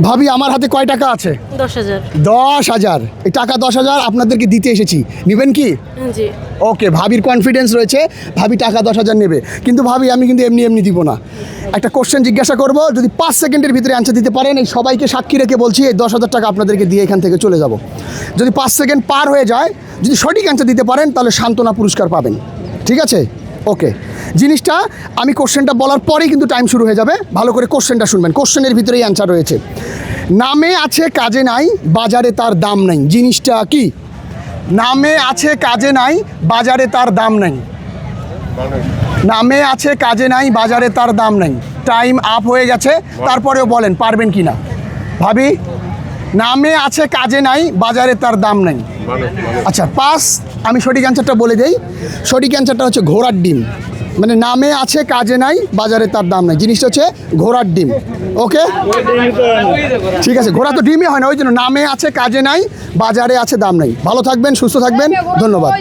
ভাবি আমার হাতে কয় টাকা আছে? 10,000। 10,000। এই টাকা 10,000 আপনাদেরকে দিতে এসেছি, নেবেন কি? জি। ওকে, ভাবির কনফিডেন্স রয়েছে, ভাবি টাকা 10,000 নেবে। কিন্তু ভাবি আমি কিন্তু এমনি এমনি দিব না। একটা কোশ্চেন জিজ্ঞাসা করব, যদি 5 সেকেন্ডের ভিতরে অ্যান্সার দিতে পারেন, এই সবাইকে সাক্ষী রেখে বলছি, এই 10,000 টাকা আপনাদেরকে দিয়ে এখান থেকে চলে যাব। যদি 5 সেকেন্ড পার হয়ে যায়, যদি সঠিক অ্যান্সার দিতে পারেন, তাহলে সান্ত্বনা পুরস্কার পাবেন। ঠিক আছে? ওকে, জিনিসটা আমি কোশ্চেনটা বলার পরেই কিন্তু টাইম শুরু হয়ে যাবে। ভালো করে কোশ্চেনটা শুনবেন, কোশ্চেনের ভিতরেই অ্যান্সার রয়েছে। নামে আছে কাজে নাই, বাজারে তার দাম নাই। জিনিসটা কি? নামে আছে কাজে নাই, বাজারে তার দাম নাই। নামে আছে কাজে নাই, বাজারে তার দাম নাই। টাইম আপ হয়ে গেছে, তারপরেও বলেন পারবেন কি না। ভাবি, নামে আছে কাজে নাই, বাজারে তার দাম নাই। আচ্ছা, পাস। আমি সঠিক অ্যান্সারটা বলে দেই। সঠিক অ্যান্সারটা হচ্ছে ঘোড়ার ডিম। মানে নামে আছে কাজে নাই, বাজারে তার দাম নাই, জিনিসটা হচ্ছে ঘোড়ার ডিম। ওকে, ঠিক আছে, ঘোড়া তো ডিমই হয় না, ওই জন্য নামে আছে কাজে নাই, বাজারে আছে দাম নাই। ভালো থাকবেন, সুস্থ থাকবেন, ধন্যবাদ।